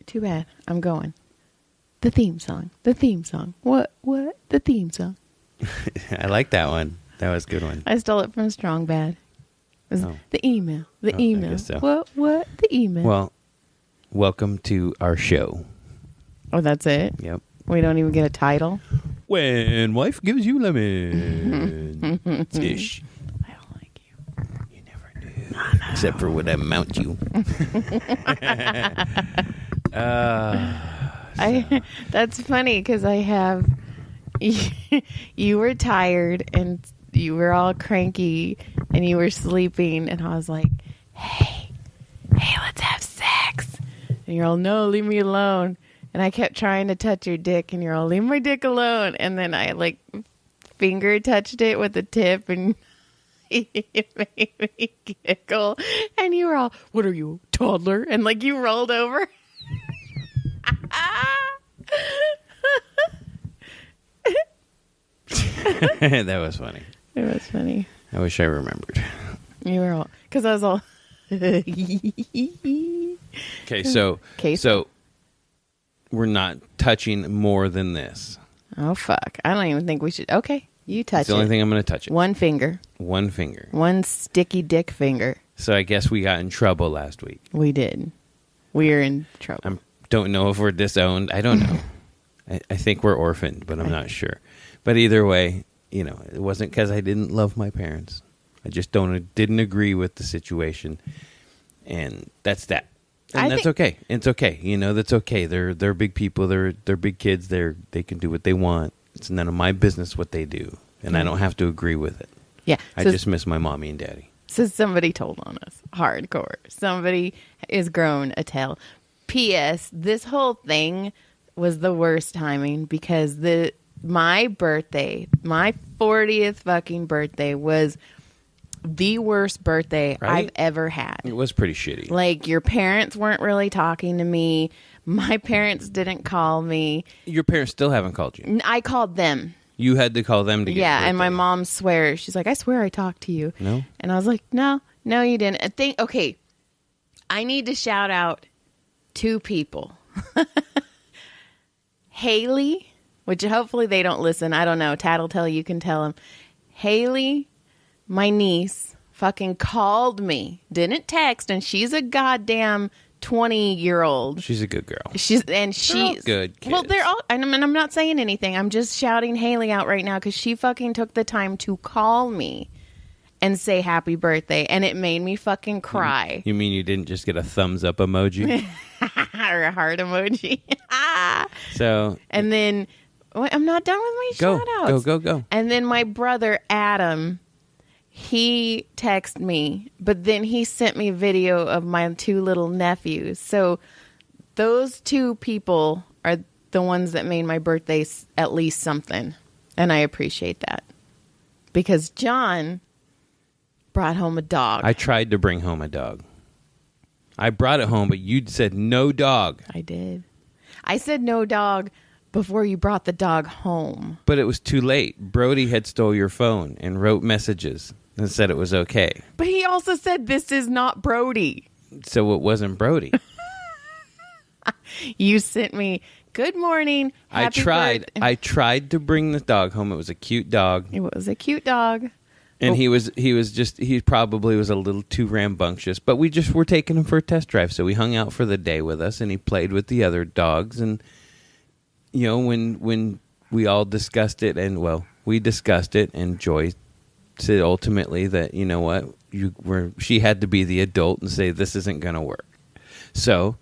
Too bad. I'm going. The theme song. The theme song. What? The theme song. I like that one. That was a good one. I stole it from Strong Bad. It was the email. The email. I guess so. What? The email. Well, welcome to our show. Oh, that's it? Yep. We don't even get a title? When wife gives you lemon. Ish. I don't like you. You never do. Except for when I mount you. That's funny because I have... You were tired and you were all cranky and you were sleeping and I was like, hey, let's have sex. And you're all, no, leave me alone. And I kept trying to touch your dick and you're all, leave my dick alone. And then I like finger touched it with the tip and it made me giggle. And you were all, what are you, toddler? And like you rolled over. That was funny. It was funny. I wish I remembered. You were all, because I was all. Okay, so we're not touching more than this. Oh, fuck. I don't even think we should. Okay, you touch It's the only thing I'm going to touch it. One finger. One finger. One sticky dick finger. So I guess we got in trouble last week. We did. We're in trouble. I don't know if we're disowned. I don't know. I think we're orphaned, but I'm not sure. But either way, you know, it wasn't because I didn't love my parents. I just didn't agree with the situation, and that's that. And that's okay. It's okay. You know, that's okay. They're big people. They're big kids. They can do what they want. It's none of my business what they do, and I don't have to agree with it. Yeah, I just miss my mommy and daddy. So somebody told on us, hardcore. Somebody is grown a tale. P.S. This whole thing was the worst timing because my birthday, my 40th fucking birthday, was the worst birthday I've ever had. It was pretty shitty. Like, your parents weren't really talking to me. My parents didn't call me. Your parents still haven't called you? I called them. You had to call them to get Yeah, and my mom swears. She's like, I swear I talked to you. No? And I was like, no, you didn't. Okay, I need to shout out two people. Haley, which hopefully they don't listen. I don't know. Tattletale, you can tell them. Haley, my niece, fucking called me. Didn't text, and she's a goddamn 20-year-old. She's a good girl. She's good kids. Well, they're all, and I'm not saying anything. I'm just shouting Haley out right now because she fucking took the time to call me and say happy birthday, and it made me fucking cry. You mean you didn't just get a thumbs up emoji? Or a heart emoji. So, and then I'm not done with my shout outs. Go. And then my brother Adam, he texted me, but then he sent me a video of my two little nephews. So those two people are the ones that made my birthday at least something. And I appreciate that. Because John brought home a dog. I tried to bring home a dog. I brought it home, but you said no dog. I did. I said no dog before you brought the dog home. But it was too late. Brody had stole your phone and wrote messages and said it was okay. But he also said this is not Brody. So it wasn't Brody. You sent me, good morning. Happy birthday. I tried to bring the dog home. It was a cute dog. It was a cute dog. And he probably was a little too rambunctious, but we just were taking him for a test drive. So he hung out for the day with us and he played with the other dogs. And, you know, when we all discussed it we discussed it, and Joy said ultimately that, you know what, she had to be the adult and say, this isn't going to work. So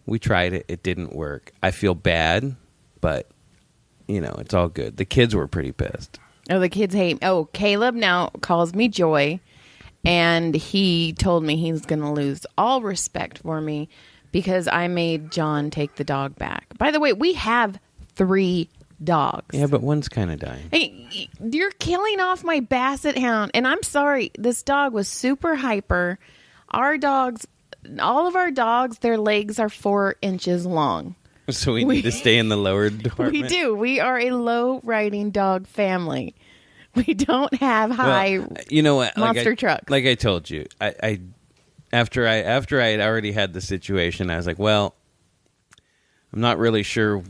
we tried it. It didn't work. I feel bad, but, you know, it's all good. The kids were pretty pissed. Oh, the kids hate me. Oh, Caleb now calls me Joy, and he told me he's going to lose all respect for me because I made John take the dog back. By the way, we have 3 dogs. Yeah, but one's kind of dying. Hey, you're killing off my basset hound, and I'm sorry. This dog was super hyper. All of our dogs, their legs are 4 inches long. So we need to stay in the lower department? We do. We are a low-riding dog family. We don't have high monster trucks. Like I told you, I after I had already had the situation, I was like, well, I'm not really sure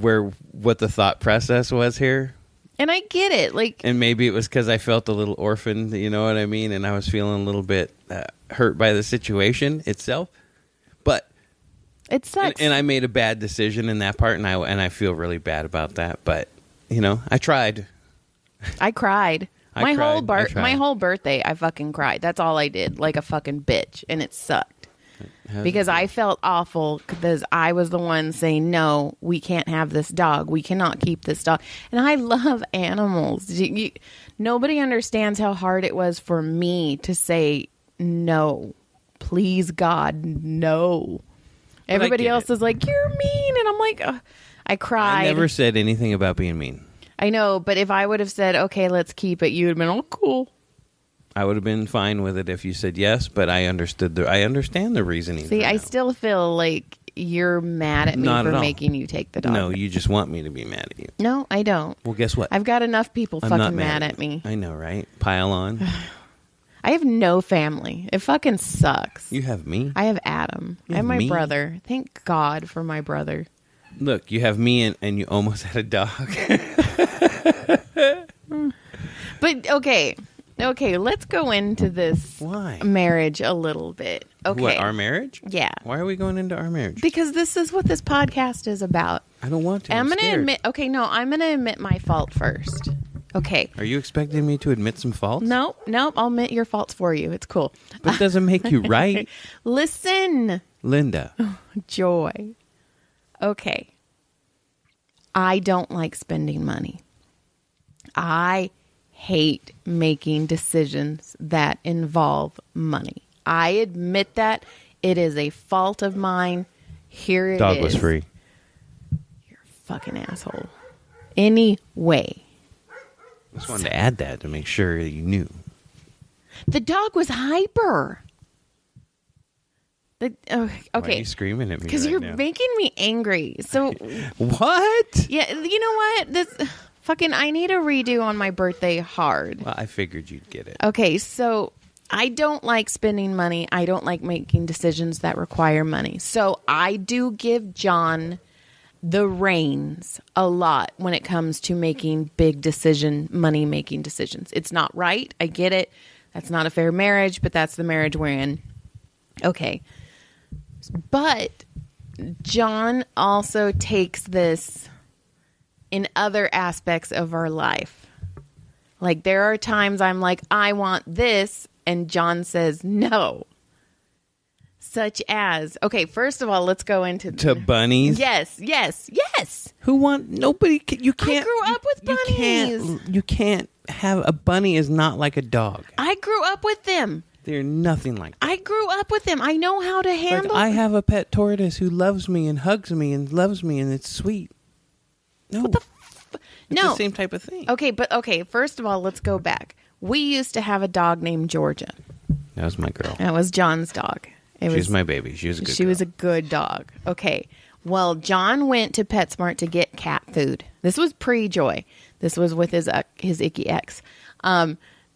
what the thought process was here. And I get it. Like, and maybe it was because I felt a little orphaned, you know what I mean? And I was feeling a little bit hurt by the situation itself. But it sucks. And I made a bad decision in that part, and I feel really bad about that. But, I tried. I cried. My whole birthday, I fucking cried. That's all I did, like a fucking bitch, and it sucked. Because I felt awful because I was the one saying, no, we can't have this dog. We cannot keep this dog. And I love animals. Nobody understands how hard it was for me to say, no, please, God, no. Everybody else is like, you're mean. And I'm like, ugh. I cried. I never said anything about being mean. I know, but if I would have said, okay, let's keep it, you would have been, oh, cool. I would have been fine with it if you said yes, but I understand the reasoning. See, I still feel like you're mad at me for making you take the dog. No, you just want me to be mad at you. No, I don't. Well, guess what? I've got enough people fucking mad at me. I know, right? Pile on. I have no family. It fucking sucks. You have me. I have Adam. I have my brother. Thank God for my brother. Look, you have me and you almost had a dog. But, okay, let's go into this marriage a little bit. Okay. What, our marriage? Yeah. Why are we going into our marriage? Because this is what this podcast is about. I don't want to. I'm going to admit, I'm going to admit my fault first. Okay. Are you expecting me to admit some faults? Nope, I'll admit your faults for you. It's cool. But it doesn't make you right. Listen. Linda. Joy. Okay. I don't like spending money. I hate making decisions that involve money. I admit that. It is a fault of mine. Here it is. Dog was free. You're a fucking asshole. Anyway. I just wanted to add that to make sure that you knew. The dog was hyper. Okay. Why are you screaming at me? Because you're making me angry. So what? Yeah, you know what? This fucking I need a redo on my birthday hard. Well, I figured you'd get it. Okay, so I don't like spending money. I don't like making decisions that require money. So I do give John the reins a lot when it comes to making big money-making decisions. It's not right. I get it. That's not a fair marriage, but that's the marriage we're in. Okay. But John also takes this in other aspects of our life. Like there are times I'm like, I want this, and John says no. Such as, okay, first of all, let's go into bunnies. Yes. Who want nobody? You can't. I grew up with bunnies. You can't have a bunny. Is not like a dog. I grew up with them. They're nothing like that. I grew up with them. I know how to handle. I have a pet tortoise who loves me and hugs me and loves me, and it's sweet. No, what the it's the same type of thing. Okay, first of all, let's go back. We used to have a dog named Georgia. That was my girl. That was John's dog. She was my baby. She was a good girl. Was a good dog. Okay. Well, John went to PetSmart to get cat food. This was pre-Joy. This was with his icky ex.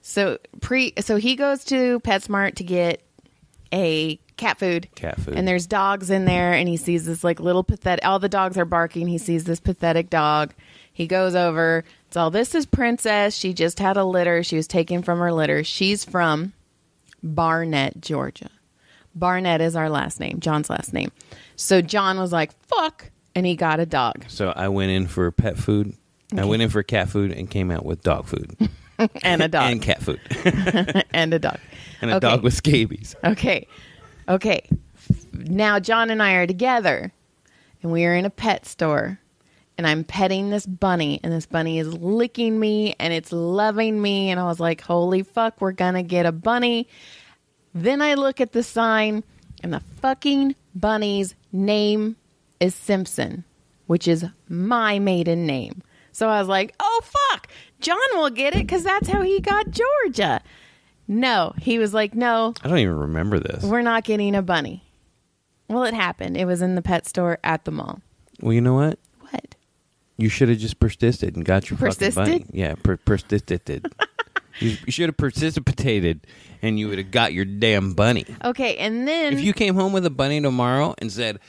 So he goes to PetSmart to get a cat food. And there's dogs in there, and he sees this like little pathetic. All the dogs are barking. He sees this pathetic dog. He goes over. This is Princess. She just had a litter. She was taken from her litter. She's from Barnett, Georgia. Barnett is our last name, John's last name. So John was like, fuck, and he got a dog. So I went in for pet food. Okay. I went in for cat food and came out with dog food. And a dog. And cat food. And a dog. And a dog with scabies. Okay. Now John and I are together, and we are in a pet store, and I'm petting this bunny, and this bunny is licking me, and it's loving me, and I was like, holy fuck, we're gonna get a bunny. Then I look at the sign, and the fucking bunny's name is Simpson, which is my maiden name. So I was like, oh, fuck, John will get it because that's how he got Georgia. No, he was like, no. I don't even remember this. We're not getting a bunny. Well, it happened. It was in the pet store at the mall. Well, you know what? What? You should have just persisted and got your fucking bunny. Yeah, persisted. You should have precipitated, and you would have got your damn bunny. Okay, and then if you came home with a bunny tomorrow and said,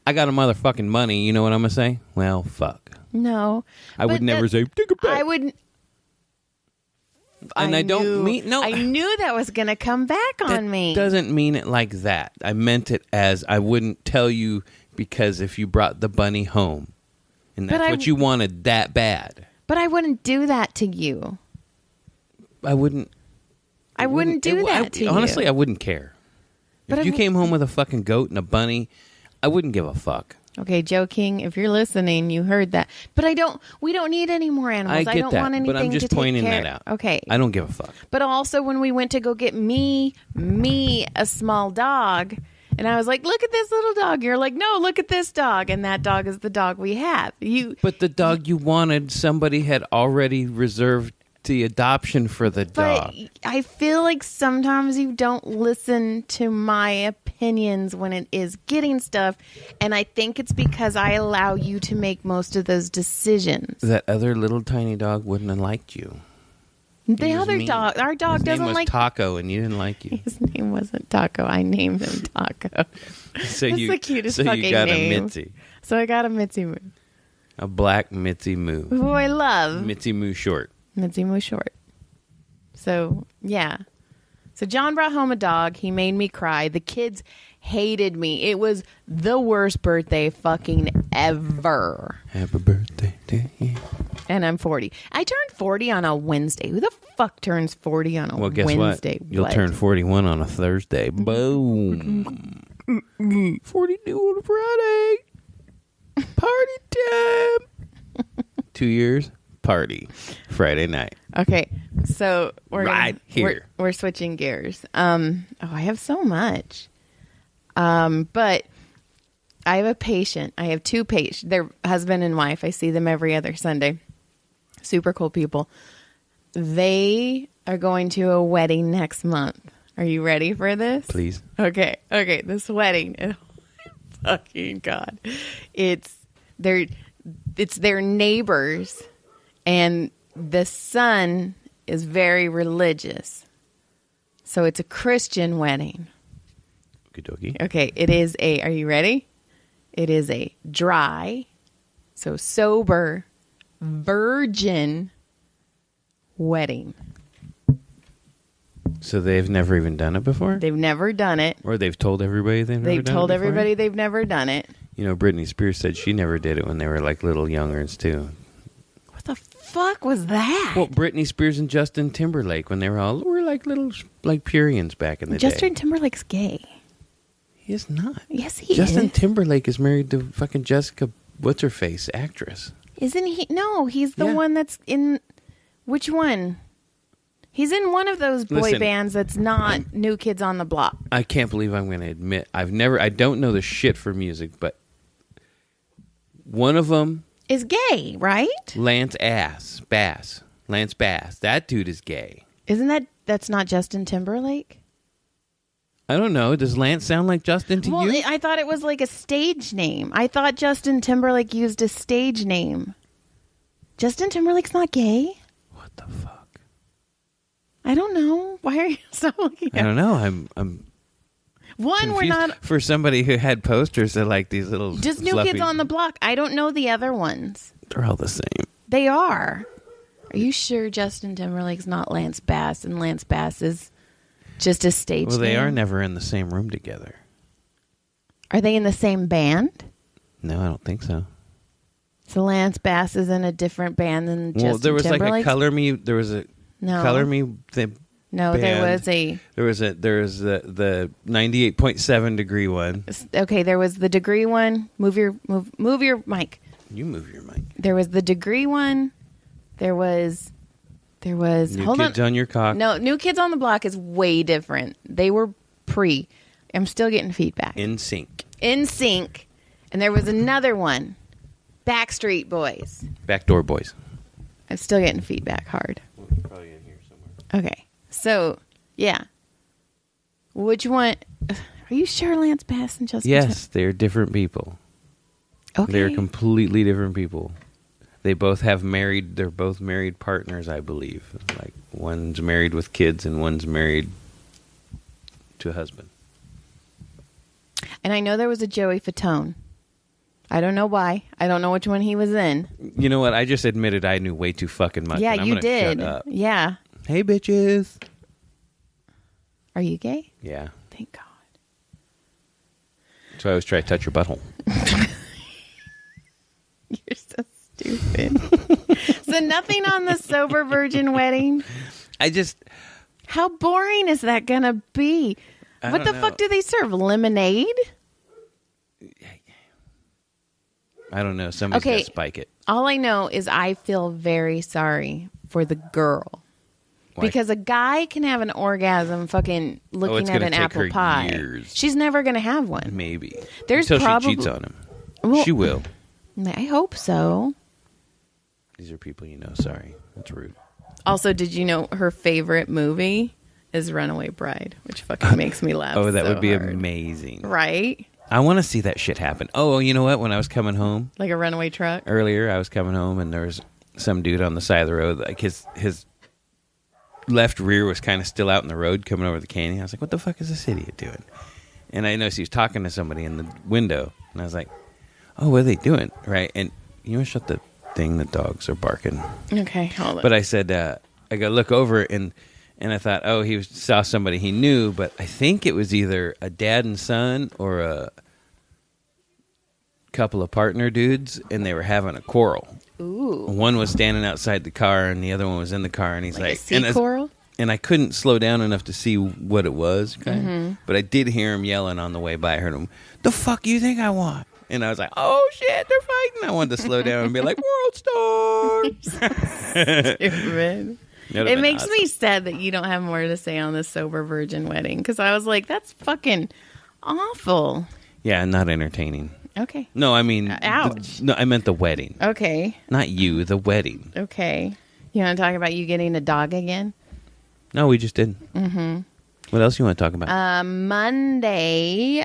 I got a motherfucking money. You know what I'm gonna say? Well, fuck. No, I would never say take it back. I would. And I don't mean no. I knew that was going to come back on me. Doesn't mean it like that. I meant it as I wouldn't tell you because if you brought the bunny home, and that's what you wanted that bad. But I wouldn't do that to you. I wouldn't. I wouldn't do that to you. Honestly, I wouldn't care. If you came home with a fucking goat and a bunny, I wouldn't give a fuck. Okay, Joe King, if you're listening, you heard that. But we don't need any more animals. I don't want anything but I'm just to pointing take care. that out. Okay. I don't give a fuck. But also when we went to go get me a small dog, and I was like, look at this little dog. You're like, no, look at this dog. And that dog is the dog we have. But the dog you wanted, somebody had already reserved the adoption for the dog. But I feel like sometimes you don't listen to my opinions when it is getting stuff, and I think it's because I allow you to make most of those decisions. That other little tiny dog wouldn't have liked you. The other dog, our dog doesn't like... His name was Taco, and you didn't like you. His name wasn't Taco. I named him Taco. That's the cutest fucking name. So you got a Mitzi. So I got a Mitzi Moo. A black Mitzi Moo. Who I love. Mitzi Moo short. Mitzi Moo short. So, yeah. So John brought home a dog. He made me cry. The kids hated me. It was the worst birthday fucking ever. Happy birthday to you. And I'm 40. I turned 40 on a Wednesday. Who the fuck turns 40 on a Wednesday? Well, guess what? You'll turn 41 on a Thursday. Boom. 42 on a Friday. Party time. 2 years. Party. Friday night. Okay. So here. We're switching gears. I have so much. But I have a patient. I have two patients. They're husband and wife. I see them every other Sunday. Super cool people. They are going to a wedding next month. Are you ready for this? Please. Okay. This wedding. Oh, fucking God. It's their neighbors, and the son is very religious. So it's a Christian wedding. Okey-dokey. Okay, are you ready? It is a dry, so sober, virgin wedding. So they've never even done it before? They've never done it. Or they've told everybody they've never done it They've told before? everybody they've never done it. You know, Britney Spears said she never did it when they were like little youngers too. What the fuck was that? Well, Britney Spears and Justin Timberlake when they were like little like Purians back in the day. Justin Timberlake's gay. He is not. Yes, he is. Justin Timberlake is married to fucking Jessica What's-Her-Face, actress. Isn't he? No, he's the one that's in... Which one? He's in one of those boy bands that's not New Kids on the Block. I can't believe I'm going to admit. I don't know the shit for music, but one of them... is gay, right? Lance Bass. That dude is gay. Isn't that's not Justin Timberlake? I don't know. Does Lance sound like Justin to you? I thought it was like a stage name. I thought Justin Timberlake used a stage name. Justin Timberlake's not gay? What the fuck? I don't know. Why are you so looking at I don't know. I'm One, confused. we're not... For somebody who had posters that like these little just New fluffy... Kids on the Block. I don't know the other ones. They're all the same. They are. Are you sure Justin Timberlake's not Lance Bass and Lance Bass is just a stage name? Well, they are never in the same room together. Are they in the same band? No, I don't think so. So Lance Bass is in a different band than Justin Timberlake? Well, there was like a Color Me... There was a Color Me... No, band. there was the 98.7 degree one. Okay, there was the degree one. Move your mic. You move your mic. There was the degree one. There was New hold Kids on Your Cock. No, New Kids on the Block is way different. They were pre. I'm still getting feedback. In Sync. And there was another one. Backstreet Boys. Backdoor Boys. I'm still getting feedback hard. Probably in here somewhere. Okay. So, yeah. Which one? Are you sure Lance Bass and Justin? Yes, they're different people. Okay. They're completely different people. They both have they're both married partners, I believe. Like one's married with kids and one's married to a husband. And I know there was a Joey Fatone. I don't know why. I don't know which one he was in. You know what? I just admitted I knew way too fucking much. Yeah, and I'm you gonna did. Shut up. Yeah. Hey, bitches. Are you gay? Yeah. Thank God. So I always try to touch your butthole. You're so stupid. So nothing on the sober virgin wedding? How boring is that going to be? What the fuck do they serve? Lemonade? I don't know. Somebody's got to spike it. All I know is I feel very sorry for the girl. Why? Because a guy can have an orgasm fucking looking at an apple pie. Years. She's never going to have one. Maybe. There's Until she cheats on him. Well, she will. I hope so. These are people you know. Sorry. That's rude. Also, did you know her favorite movie is Runaway Bride, which fucking makes me laugh. Oh, that so would be hard. Amazing. Right? I want to see that shit happen. Oh, you know what? When I was coming home. Like a runaway truck? Earlier, I was coming home and there was some dude on the side of the road. Like his left rear was kind of still out in the road coming over the canyon. I was like, what the fuck is this idiot doing? And I noticed he was talking to somebody in the window. And I was like, oh, what are they doing? Right? And you want to shut the thing? The dogs are barking. Okay, hold on. But I said, I go look over and I thought, oh, he saw somebody he knew. But I think it was either a dad and son or a couple of partner dudes. And they were having a quarrel. Ooh. One was standing outside the car and the other one was in the car. And he's like a sea coral? And I couldn't slow down enough to see what it was. But I did hear him yelling on the way by. I heard him, the fuck you think I want? And I was like, oh, shit, they're fighting. I wanted to slow down and be like, world star. Stupid. It makes me sad that you don't have more to say on the sober virgin wedding. Because I was like, that's fucking awful. Yeah, not entertaining. Okay. No, I mean. Ouch. No, I meant the wedding. Okay. Not you, the wedding. Okay. You want to talk about you getting a dog again? No, we just didn't. Mm-hmm. What else you want to talk about? Monday,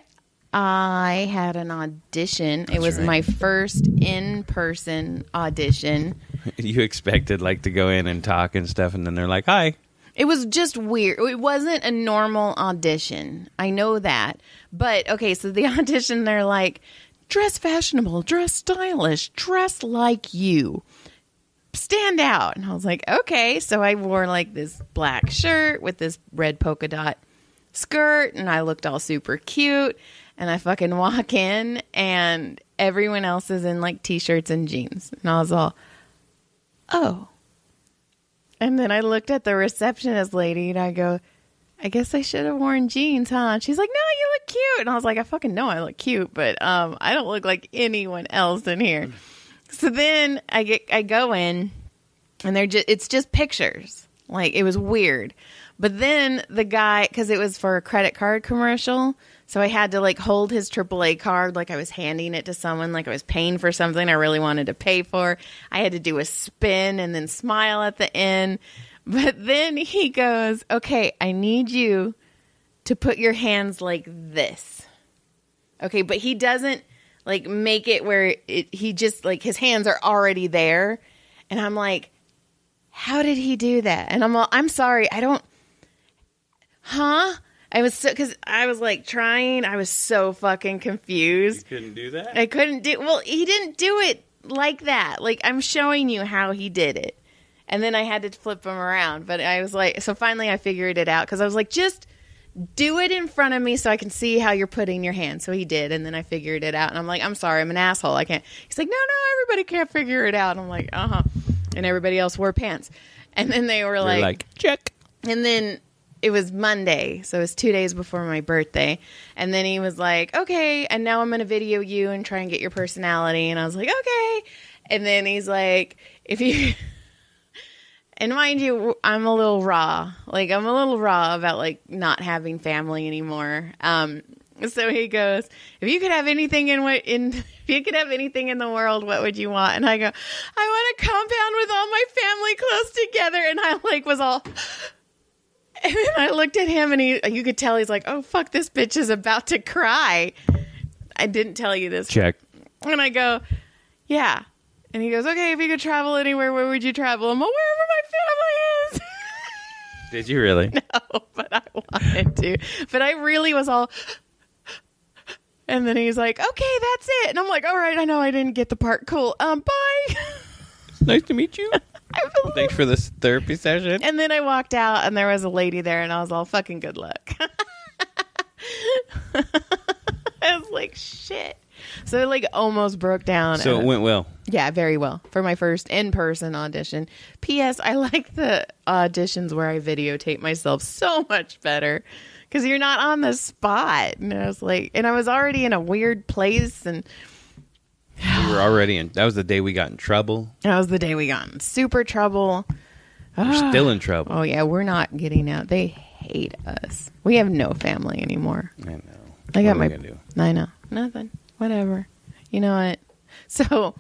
I had an audition. It was my first in-person audition. You expected like to go in and talk and stuff, and then they're like, hi. It was just weird. It wasn't a normal audition. I know that. But, okay, so the audition, they're like, dress fashionable, dress stylish, dress like you. Stand out. And I was like, okay. So I wore like this black shirt with this red polka dot skirt, and I looked all super cute. And I fucking walk in, and everyone else is in like t-shirts and jeans. And I was all, oh. And then I looked at the receptionist lady, and I go, I guess I should have worn jeans, huh? And she's like, no, you look cute. And I was like, I fucking know I look cute, but I don't look like anyone else in here. So then I go in, and it's just pictures. Like, it was weird. But then the guy, because it was for a credit card commercial, so I had to like hold his AAA card like I was handing it to someone, like I was paying for something I really wanted to pay for. I had to do a spin and then smile at the end. But then he goes, okay, I need you to put your hands like this. Okay, but he doesn't like make it where he just like his hands are already there. And I'm like, how did he do that? And I'm sorry, I don't, I was so, because I was like trying, I was so fucking confused. You couldn't do that? I couldn't do, well, he didn't do it like that. Like, I'm showing you how he did it. And then I had to flip him around. But I was like, so finally I figured it out because I was like, just do it in front of me so I can see how you're putting your hand. So he did. And then I figured it out. And I'm like, I'm sorry, I'm an asshole. I can't. He's like, no, everybody can't figure it out. And I'm like, uh-huh. And everybody else wore pants. And then they were like, check. And then it was Monday. So it was 2 days before my birthday. And then he was like, okay, and now I'm going to video you and try and get your personality. And I was like, okay. And then he's like, if you... And mind you, I'm a little raw. Like, I'm a little raw about, like, not having family anymore. So he goes, if you could have anything if you could have anything in the world, what would you want? And I go, I want a compound with all my family close together. And I, like, was all... And then I looked at him, and you could tell he's like, oh, fuck, this bitch is about to cry. I didn't tell you this. Check. And I go, yeah. And he goes, okay, if you could travel anywhere, where would you travel? I'm like, wherever my family is. Did you really? No, but I wanted to. But I really was all, And then he's like, okay, that's it. And I'm like, all right, I know I didn't get the part. Cool. Bye. It's nice to meet you. Thanks for this therapy session. And then I walked out and there was a lady there and I was all, fucking good luck. I was like, shit. So it like almost broke down. So it went well. Yeah, very well for my first in-person audition. P.S. I like the auditions where I videotape myself so much better because you're not on the spot. And I was like, and I was already in a weird place, and we were already in. That was the day we got in trouble. that was the day we got in super trouble. We're still in trouble. Oh yeah, we're not getting out. They hate us. We have no family anymore. I know. I got what my. are we gonna do? I know nothing. Whatever. You know what? So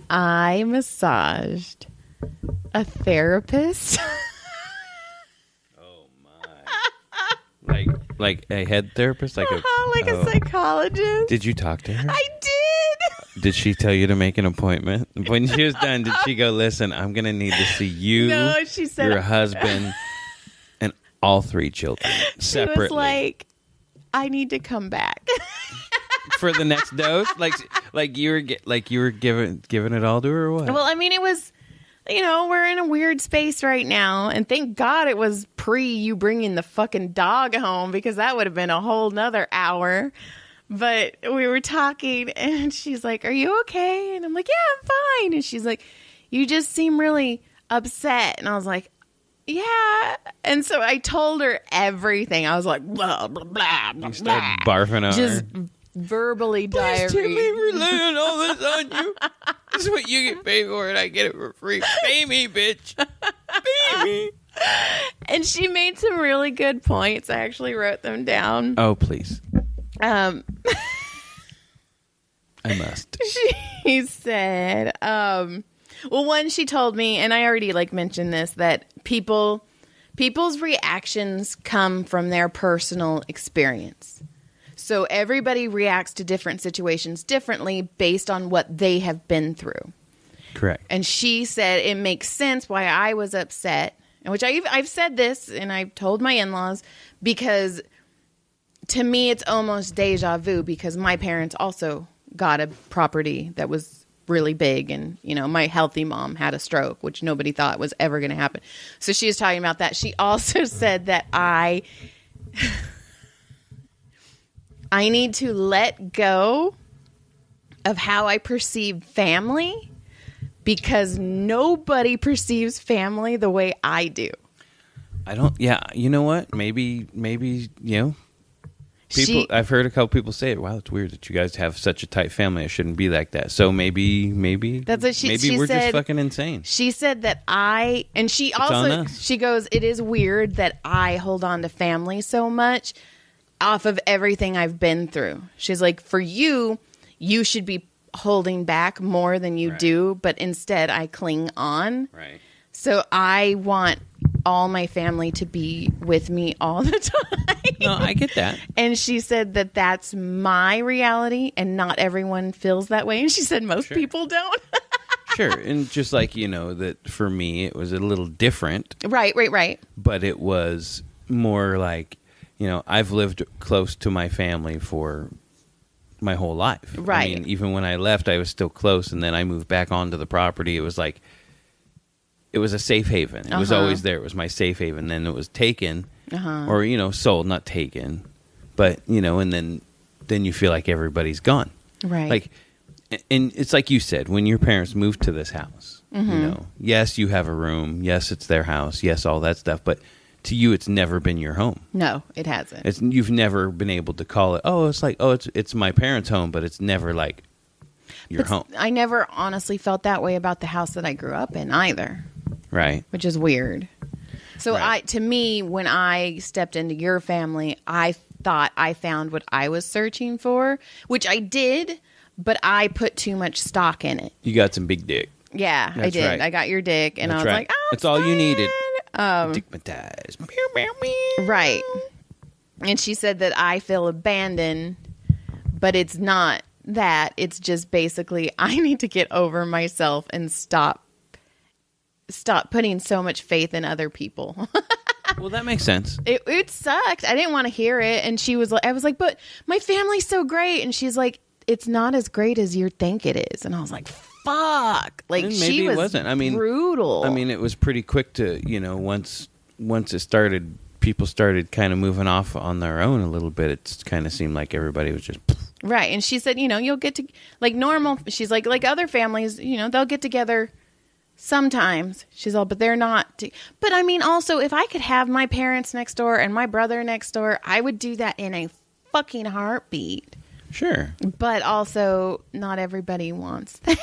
I massaged a therapist. Oh my! Like a head therapist, like a psychologist. Did you talk to her? I did. Did she tell you to make an appointment? When she was done, did she go, listen, I'm going to need to see you, No, she said, your husband, and all 3 children separately. She was like, I need to come back. For the next dose? Like you were giving it all to her or what? Well, I mean, it was, we're in a weird space right now. And thank God it was pre you bringing the fucking dog home, because that would have been a whole nother hour. But we were talking and she's like, are you okay? And I'm like, yeah, I'm fine. And she's like, you just seem really upset. And I was like, yeah. And so I told her everything. I was like, blah, blah, blah, blah. You started barfing on just her. verbally diarrhea. Please, Timmy, we're laying all this on you. This is what you get paid for, and I get it for free. Pay me, bitch. Pay me. And she made some really good points. I actually wrote them down. Oh, please. I must. She said, well, one, she told me, and I already mentioned this, that people's reactions come from their personal experience. So everybody reacts to different situations differently based on what they have been through. Correct. And she said it makes sense why I was upset, and which I've said this, and I've told my in-laws, because to me it's almost deja vu, because my parents also got a property that was really big, and my healthy mom had a stroke, which nobody thought was ever going to happen. So she was talking about that. She also said that I need to let go of how I perceive family, because nobody perceives family the way I do. I don't. Yeah, you know what? Maybe. People. I've heard a couple people say it. Wow, it's weird that you guys have such a tight family. It shouldn't be like that. So maybe that's what she we're said, just fucking insane. She said that she goes, it is weird that I hold on to family so much off of everything I've been through. She's like, for you should be holding back more than you do, but instead I cling on. Right. So I want all my family to be with me all the time. No, I get that. And she said that that's my reality, and not everyone feels that way. And she said most people don't. Sure. And just that for me, it was a little different. Right. But it was more like, I've lived close to my family for my whole life. Right. I mean, even when I left, I was still close. And then I moved back onto the property. It was like, it was a safe haven. It was always there. It was my safe haven. Then it was taken or, sold, not taken. But, and then you feel like everybody's gone. Right. And it's like you said, when your parents moved to this house, yes, you have a room. Yes, it's their house. Yes, all that stuff. But to you, it's never been your home. No, it hasn't. You've never been able to call it, it's my parents' home, but it's never like your home. I never honestly felt that way about the house that I grew up in either. Right. Which is weird. So to me, when I stepped into your family, I thought I found what I was searching for, which I did, but I put too much stock in it. You got some big dick. Yeah, I did. Right. I got your dick, and That's I was like, oh, that's all you needed. Dickmatized. Right. And she said that I feel abandoned, but it's not that. It's just basically I need to get over myself and stop putting so much faith in other people. Well, that makes sense. It sucked. I didn't want to hear it. And I was like, but my family's so great. And she's like, it's not as great as you think it is. And I was like, fuck. Like, And she was it wasn't. I mean, brutal. I mean, it was pretty quick to, once it started, people started kind of moving off on their own a little bit. It kind of seemed like everybody was just... Right. And she said, you'll get to, like normal, she's like other families, they'll get together sometimes. She's all, but they're not. But I mean, also, if I could have my parents next door and my brother next door, I would do that in a fucking heartbeat. Sure. But also, not everybody wants that.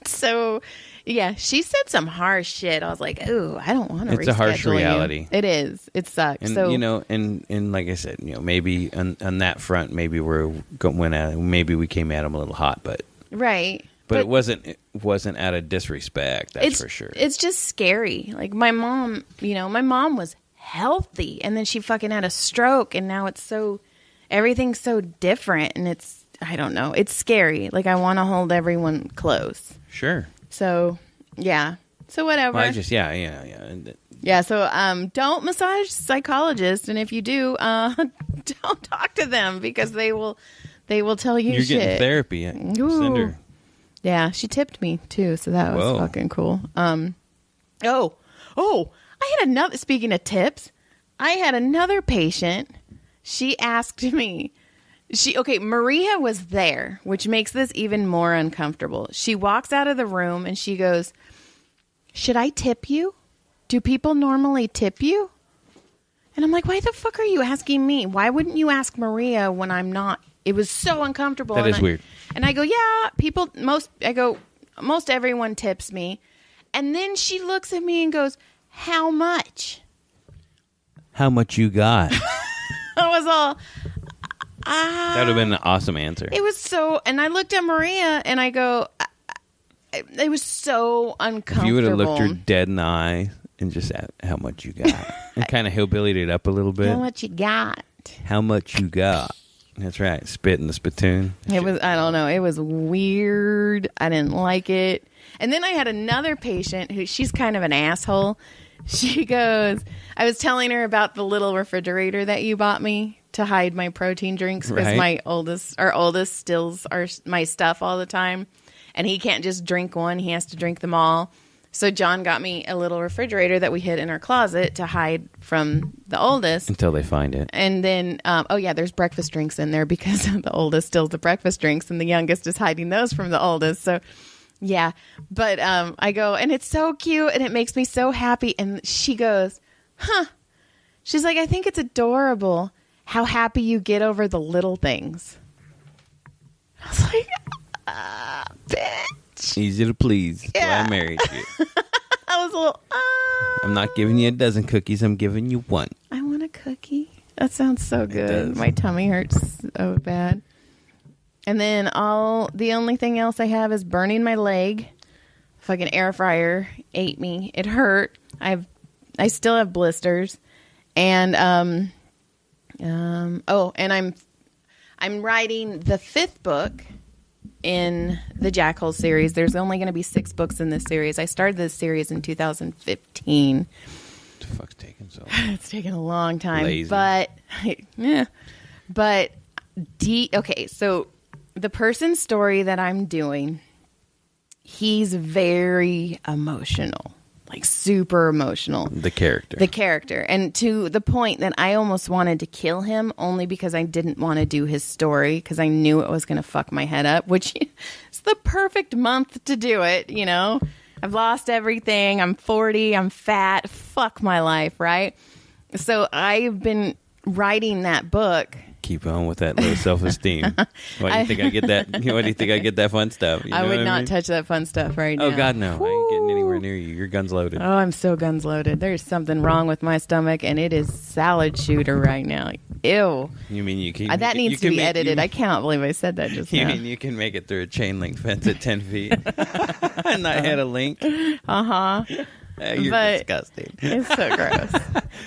So, yeah, she said some harsh shit. I was like, ooh, I don't want to reschedule. It's a harsh reality. It is. It sucks. And, so, and like I said, maybe on that front, maybe maybe we came at them a little hot, but... Right. But it wasn't out of disrespect, that's for sure. It's just scary. Like my mom was healthy and then she fucking had a stroke and now everything's so different and I don't know. It's scary. Like I want to hold everyone close. Sure. So, yeah. So whatever. Well, Yeah, so don't massage psychologists, and if you do, don't talk to them because they will tell you You're shit. getting therapy. Send her. Yeah, she tipped me too, so that was fucking cool. I had another, speaking of tips, I had another patient. She asked me, Maria was there, which makes this even more uncomfortable. She walks out of the room and she goes, should I tip you? Do people normally tip you? And I'm like, why the fuck are you asking me? Why wouldn't you ask Maria when I'm not? It was so uncomfortable. That is weird. And I go, yeah, most everyone tips me. And then she looks at me and goes, how much? How much you got? I was all, that would have been an awesome answer. It was so, and I looked at Maria and I go, it was so uncomfortable. If you would have looked her dead in the eye and just asked how much you got. And kind of hillbillied it up a little bit. How much you got? How much you got? That's right. Spit in the spittoon. It was, I don't know. It was weird. I didn't like it. And then I had another patient she's kind of an asshole. She goes, I was telling her about the little refrigerator that you bought me to hide my protein drinks because our oldest steals my stuff all the time. And he can't just drink one. He has to drink them all. So John got me a little refrigerator that we hid in our closet to hide from the oldest. Until they find it. And then, there's breakfast drinks in there because the oldest steals the breakfast drinks and the youngest is hiding those from the oldest. So, yeah. But I go, and it's so cute and it makes me so happy. And she goes, huh. She's like, I think it's adorable how happy you get over the little things. I was like, bitch. Easy to please. That's why I married you. I was a little, I'm not giving you a dozen cookies. I'm giving you one. I want a cookie. That sounds so good. My tummy hurts so bad. And then the only thing else I have is burning my leg. Fucking air fryer ate me. It hurt. I still have blisters. And and I'm writing the 5th book in the Jackhole series. There's only going to be 6 books in this series. I started this series in 2015. What the fuck's taking so long? It's taken a long time. Lazy. But, yeah. But, okay, so the person's story that I'm doing, he's very emotional. Like, super emotional. The character. And to the point that I almost wanted to kill him only because I didn't want to do his story because I knew it was going to fuck my head up, which is the perfect month to do it, I've lost everything. I'm 40. I'm fat. Fuck my life, right? So I've been writing that book. Keep on with that low self-esteem. Why do you think I get that? Why do you think I get that fun stuff? I would not touch that fun stuff right now. Oh, God, no. I ain't getting anywhere near you. Your gun's loaded. Oh, I'm so guns loaded. There's something wrong with my stomach, and it is salad shooter right now. Ew. You mean you can... that needs to be edited. I cannot believe I said that just now. You mean you can make it through a chain link fence at 10 feet and not hit a link? Uh-huh. You're disgusting. It's so gross.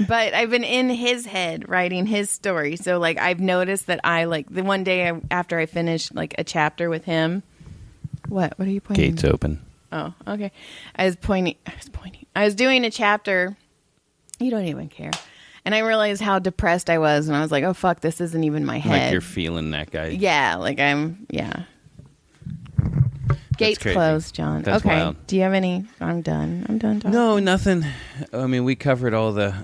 But I've been in his head writing his story. So, like, I've noticed that the one day after I finished, like, a chapter with him. What are you pointing? Gates open. Oh, okay. I was pointing. I was doing a chapter. You don't even care. And I realized how depressed I was, and I was like, oh, fuck, this isn't even my head. Like you're feeling that guy. Yeah, like yeah. Gates crazy. Closed, John. That's okay. wild. Do you have any? I'm done talking. No, nothing. I mean, we covered all the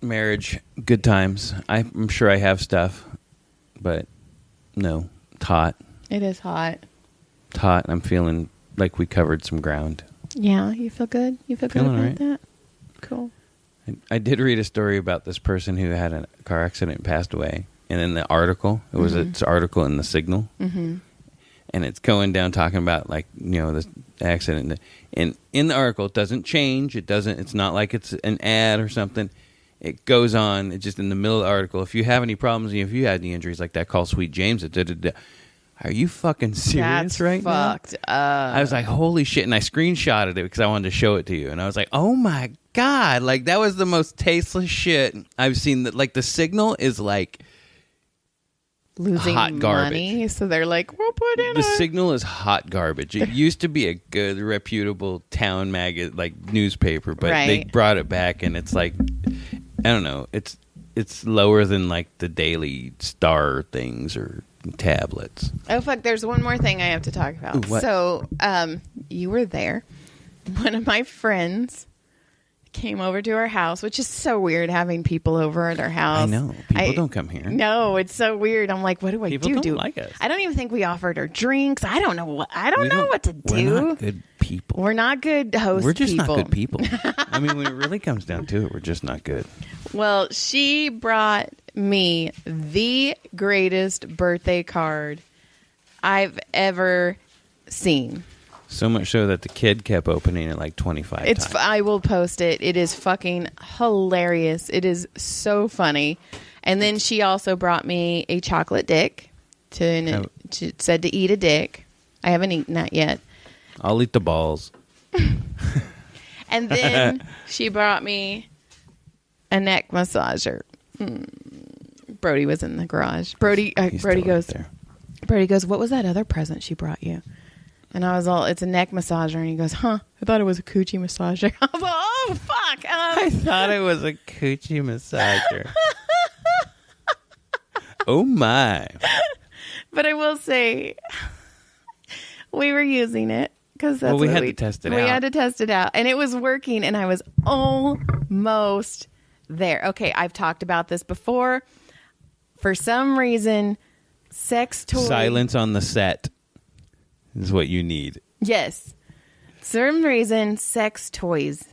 marriage good times. I'm sure I have stuff, but no. It's hot. It is hot. It's hot. I'm feeling like we covered some ground. Yeah, you feel good? You feel good Feeling about right. that? Cool. I did read a story about this person who had a car accident and passed away. And in the article, it was an article in the Signal. Mm-hmm. And it's going down talking about, like, you know, this accident. And in the article, it doesn't change. It's not like it's an ad or something. It goes on. It's just in the middle of the article. If you have any problems, if you had any injuries like that, call Sweet James. Are you fucking serious That's right now? fucked up. I was like, holy shit. And I screenshotted it because I wanted to show it to you. And I was like, oh my God. Like, that was the most tasteless shit I've seen. That, like, the Signal is like losing hot garbage. money, so they're like, we'll put in The Signal is hot garbage. It used to be a good, reputable town newspaper, but they Right. brought it back, and it's like, I don't know. It's lower than like the Daily Star things or tablets. Oh, fuck, there's one more thing I have to talk about. Ooh, what? So, you were there. One of my friends came over to our house, which is so weird having people over at our house. I know. People don't come here. No, it's so weird. I'm like, what do I People do? don't like us. I don't even think we offered her drinks. I don't know what. I don't We know what to do. We're not good people. We're not good host We're just people. not good people. I mean, when it really comes down to it, we're just not good. Well, she brought me the greatest birthday card I've ever seen. So much so that the kid kept opening it like 25 times. I will post it. It is fucking hilarious. It is so funny. And then she also brought me a chocolate dick. She said to eat a dick. I haven't eaten that yet. I'll eat the balls. And then she brought me a neck massager. Brody was in the garage. Brody He's still goes, right there. Brody goes, what was that other present she brought you? And I was all, it's a neck massager. And he goes, huh, I thought it was a coochie massager. I was like, oh, fuck. I thought it was a coochie massager. Oh, my. But I will say, we were using it. Because that's Well, we what had to test it out. We had to test it out. And it was working. And I was almost there. Okay, I've talked about this before. For some reason, sex toys. Silence on the set is what you need. Yes. Some reason, sex toys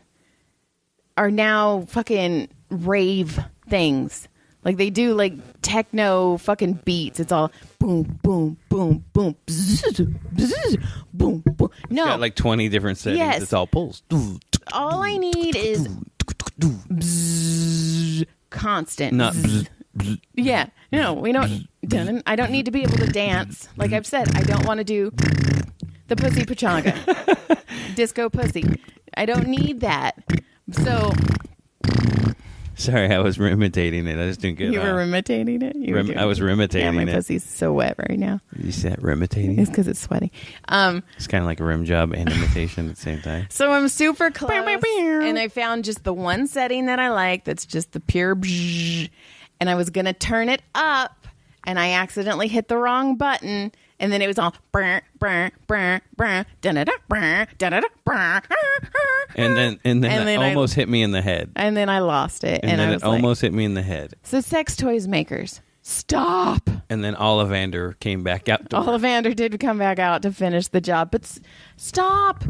are now fucking rave things. Like they do like techno fucking beats. It's all boom, boom, boom, boom, bzz, bzz, boom, boom. No. Got like 20 different settings. Yes. It's all pulls. All I need is bzz, constant. Not Bzz. bzz. Yeah. No, we don't. I don't need to be able to dance. Like I've said, I don't want to do the pussy pachanga. Disco pussy. I don't need that. So Sorry, I was imitating it. I just didn't get you were imitating it? You were doing I was it. imitating Yeah, my it. pussy's so wet right now. You said imitating? It's because it's sweaty. It's kind of like a rim job and imitation at the same time. So I'm super close. And I found just the one setting that I like that's just the pure bzz. And I was going to turn it up and I accidentally hit the wrong button. And then it was all brr, brr, brr, brr, da-da-da, brr, da-da-da, brr. And then And it then almost hit me in the head. And then I lost it. And then I it was like, almost hit me in the head. so sex toys makers, stop. And then Ollivander came back out to work. Ollivander did come back out to finish the job. But stop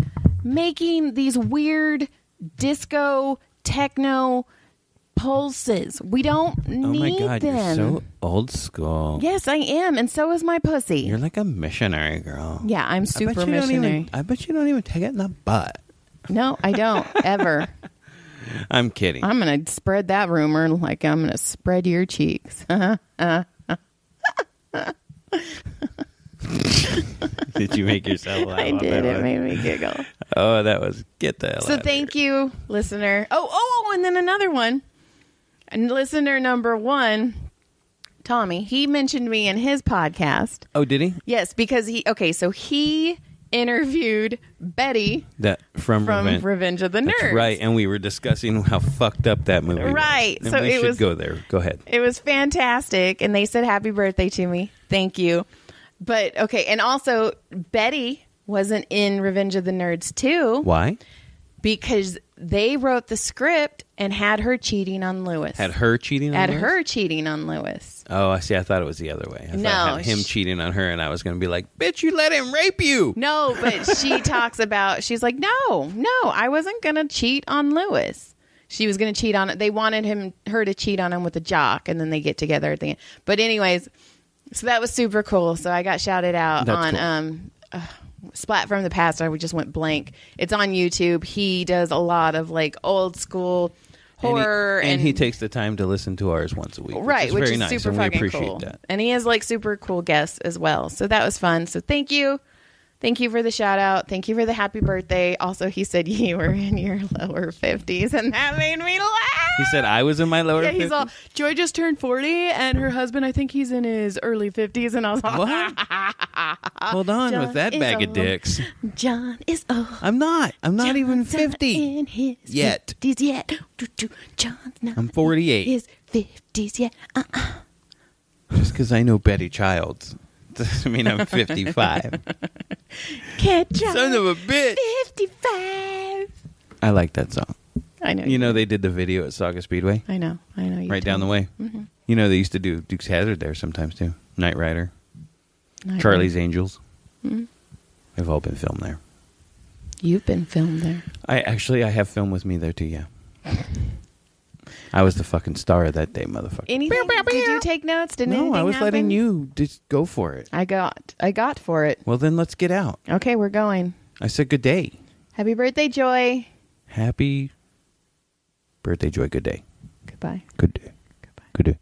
making these weird disco, techno pulses. We don't need Oh my God, them. you're so old school. Yes, I am. And so is my pussy. You're like a missionary girl. Yeah, I'm super I bet you don't missionary. I bet you don't even take it in the butt. No, I don't. Ever. I'm kidding. I'm going to spread that rumor like I'm going to spread your cheeks. Did you make yourself laugh? I on did. that It one? made me giggle. Oh, that was get the hell So out of thank here. you, listener. Oh, and then another one. And listener number 1, Tommy, he mentioned me in his podcast. Oh, did he? Yes, because he interviewed Betty That from Revenge of the Nerds. That's right, and we were discussing how fucked up that movie Right. was. And so we it should was go there. Go ahead. It was fantastic, and they said happy birthday to me. Thank you. But okay, and also Betty wasn't in Revenge of the Nerds 2. Why? Because they wrote the script and had her cheating on Lewis. Had her cheating on Lewis. Oh, I see. I thought it was the other way. I No, thought him cheating on her, and I was going to be like, bitch, you let him rape you. No, but she talks about, she's like, no, I wasn't going to cheat on Lewis. She was going to cheat on it. They wanted her to cheat on him with a jock, and then they get together at the end. But anyways, so that was super cool. So I got shouted out on Splat from the Past. I just went blank. It's on YouTube. He does a lot of like old school horror, and he takes the time to listen to ours once a week, right? Which is very nice, super and we fucking appreciate cool. that. And he has like super cool guests as well. So that was fun. So thank you for the shout out. Thank you for the happy birthday. Also, he said you were in your lower 50s, and that made me laugh. He said I was in my lower 50s? He's all, Joy just turned 40, and her husband, I think he's in his early 50s. And I was like, what? Hold on John with that bag of dicks. John is old. I'm not John's even not 50 in his yet. 50s yet. John's not I'm 48. in his 50s yet. Just because I know Betty Childs doesn't mean I'm 55. Can't John Son of a bitch. 55. I like that song. I know. You know they did the video at Saga Speedway? I know. You Right down the way. Mm-hmm. You know they used to do Dukes Hazzard there sometimes too. Knight Rider. Charlie's Angels. Mm-hmm. They've all been filmed there. You've been filmed there. I have film with me there too, yeah. I was the fucking star of that day, motherfucker. Anything? Did you take notes? Did anything No, I was happen? letting you just go for it. I got for it. Well, then let's get out. Okay, we're going. I said good day. Happy birthday, Joy. Happy birthday, Joy. Good day. Goodbye. Good day. Goodbye. Good day.